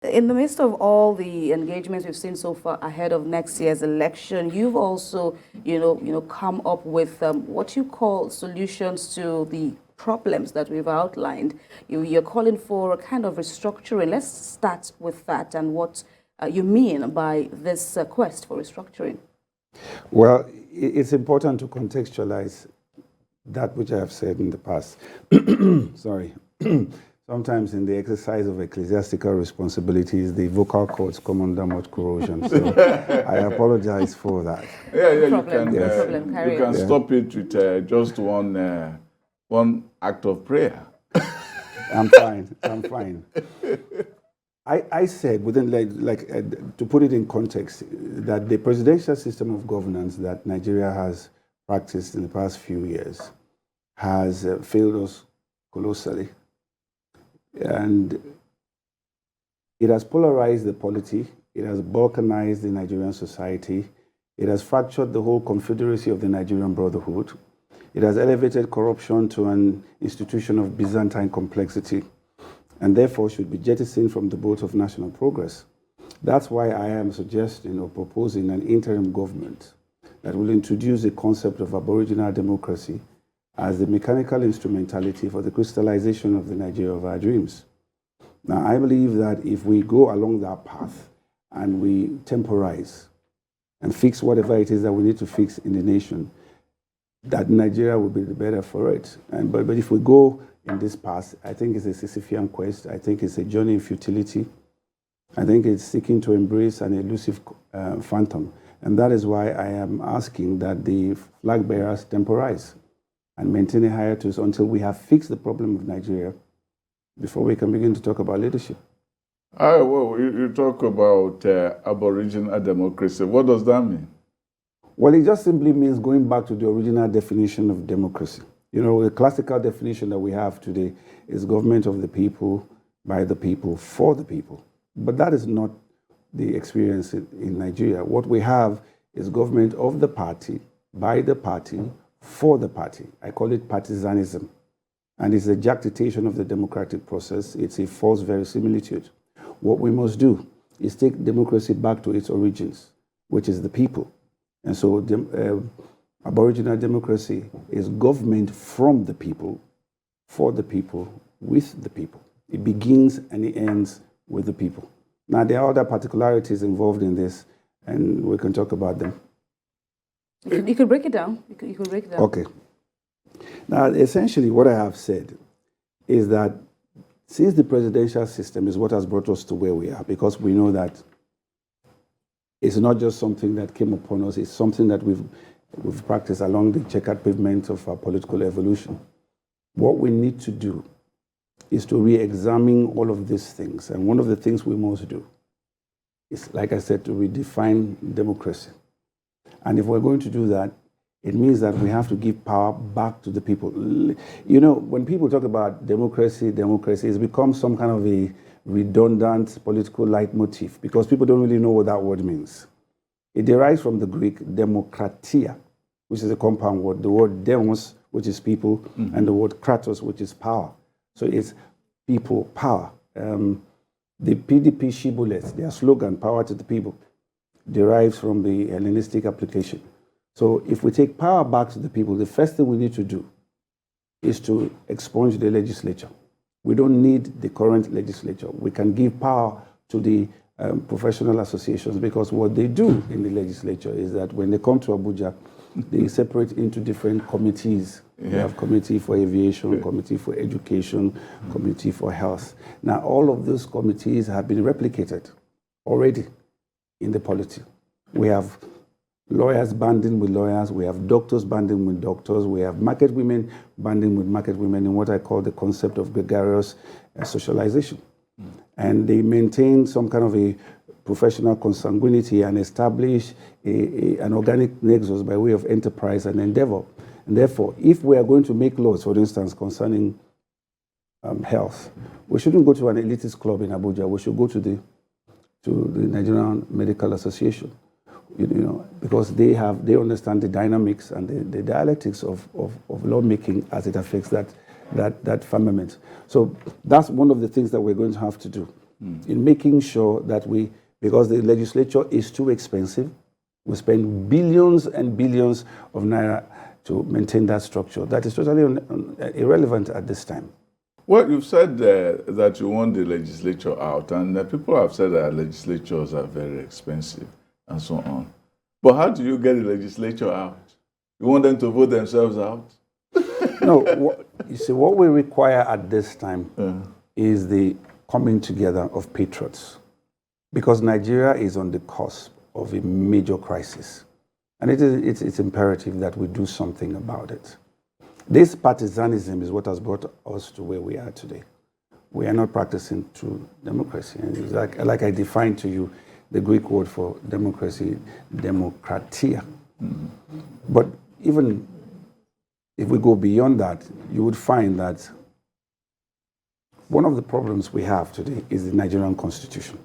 In the midst of all the engagements we've seen so far ahead of next year's election, you've also, come up with what you call solutions to the problems that we've outlined. You're calling for a kind of restructuring. Let's start with that and what you mean by this quest for restructuring. Well, it's important to contextualize that which I have said in the past. Sorry. Sometimes in the exercise of ecclesiastical responsibilities, the vocal cords come under much corrosion. So I apologize for that. You can stop it with just one act of prayer. I'm fine. I said, to put it in context, that the presidential system of governance that Nigeria has practiced in the past few years has failed us colossally. And it has polarized the polity, it has balkanized the Nigerian society, it has fractured the whole confederacy of the Nigerian Brotherhood, it has elevated corruption to an institution of Byzantine complexity, and therefore should be jettisoned from the boat of national progress. That's why I am suggesting or proposing an interim government that will introduce the concept of Aboriginal democracy as the mechanical instrumentality for the crystallization of the Nigeria of our dreams. Now, I believe that if we go along that path and we temporize and fix whatever it is that we need to fix in the nation, that Nigeria will be the better for it. But if we go in this path, I think it's a Sisyphean quest. I think it's a journey in futility. I think it's seeking to embrace an elusive phantom. And that is why I am asking that the flag bearers temporize and maintain a hiatus until we have fixed the problem of Nigeria before we can begin to talk about leadership. Well, you talk about Aboriginal democracy. What does that mean? Well, it just simply means going back to the original definition of democracy. You know, the classical definition that we have today is government of the people, by the people, for the people. But that is not the experience in Nigeria. What we have is government of the party, by the party, for the party. I call it partisanism. And it's a jactitation of the democratic process. It's a false verisimilitude. What we must do is take democracy back to its origins, which is the people. And so Aboriginal democracy is government from the people, for the people, with the people. It begins and it ends with the people. Now, there are other particularities involved in this, and we can talk about them. You could break it down. You could break it down. Okay. Now, essentially, what I have said is that since the presidential system is what has brought us to where we are, because we know that it's not just something that came upon us, it's something that we've practiced along the checkered pavement of our political evolution. What we need to do is to re-examine all of these things. And one of the things we must do is, like I said, to redefine democracy. And if we're going to do that, it means that we have to give power back to the people. You know, when people talk about democracy, it's become some kind of a redundant political leitmotif because people don't really know what that word means. It derives from the Greek demokratia, which is a compound word, the word demos, which is people, and the word kratos, which is power. So it's people, power. The PDP shibboleth, their slogan, power to the people, derives from the Hellenistic application. So if we take power back to the people, the first thing we need to do is to expunge the legislature. We don't need the current legislature. We can give power to the professional associations because what they do in the legislature is that when they come to Abuja, they separate into different committees. We have committee for aviation, committee for education, committee for health. Now, all of those committees have been replicated already in the polity. We have lawyers banding with lawyers, we have doctors banding with doctors, we have market women banding with market women in what I call the concept of gregarious socialization. And they maintain some kind of a professional consanguinity and establish an organic nexus by way of enterprise and endeavor. And therefore, if we are going to make laws, for instance, concerning health, we shouldn't go to an elitist club in Abuja. We should go to the Nigerian Medical Association, you know, because they understand the dynamics and the dialectics of lawmaking as it affects that firmament. So that's one of the things that we're going to have to do. in making sure that because the legislature is too expensive, we spend billions and billions of naira to maintain that structure. That is totally irrelevant at this time. Well, you've said that you want the legislature out, and people have said that legislatures are very expensive and so on. But how do you get the legislature out? You want them to vote themselves out? No, you see, what we require at this time is the coming together of patriots, because Nigeria is on the cusp of a major crisis, and it's imperative that we do something about it. This partisanism is what has brought us to where we are today. We are not practicing true democracy. And it's like I defined to you the Greek word for democracy, demokratia. But even if we go beyond that, you would find that one of the problems we have today is the Nigerian constitution.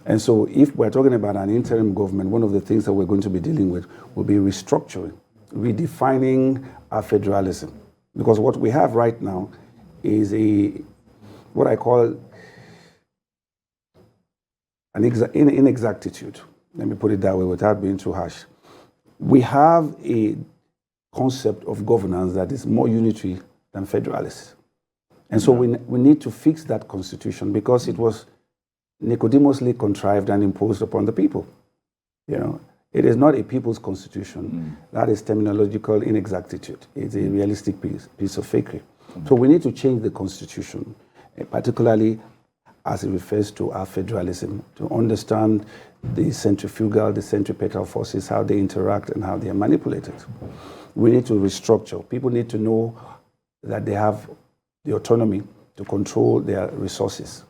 And so if we're talking about an interim government, one of the things that we're going to be dealing with will be restructuring, redefining our federalism. Because what we have right now is what I call an inexactitude. Let me put it that way without being too harsh. We have a concept of governance that is more unitary than federalist. And so we need to fix that constitution, because it was Nicodemously contrived and imposed upon the people. You know, it is not a people's constitution. That is terminological inexactitude. It's a realistic piece of fakery. So we need to change the constitution, particularly as it refers to our federalism, to understand the centrifugal, the centripetal forces, how they interact and how they are manipulated. We need to restructure. People need to know that they have the autonomy to control their resources.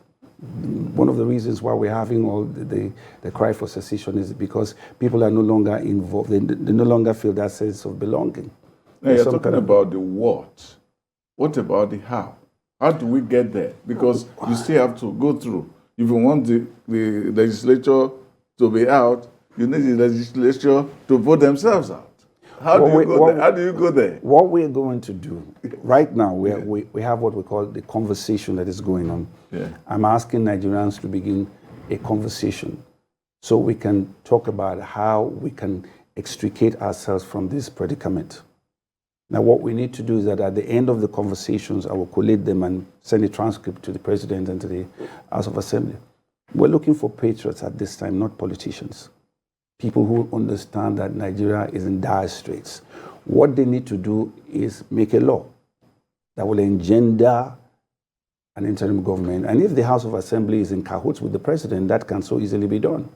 One of the reasons why we're having all the cry for secession is because people are no longer involved. They no longer feel that sense of belonging. Now you're talking about the what. What about the how? How do we get there? Because you still have to go through. If you want the legislature to be out, you need the legislature to vote themselves out. How do you go there? What we're going to do right now, we have what we call the conversation that is going on. Yeah. I'm asking Nigerians to begin a conversation so we can talk about how we can extricate ourselves from this predicament. Now, what we need to do is that at the end of the conversations, I will collate them and send a transcript to the President and to the House of Assembly. We're looking for patriots at this time, not politicians. People who understand that Nigeria is in dire straits. What they need to do is make a law that will engender an interim government. And if the House of Assembly is in cahoots with the President, that can so easily be done.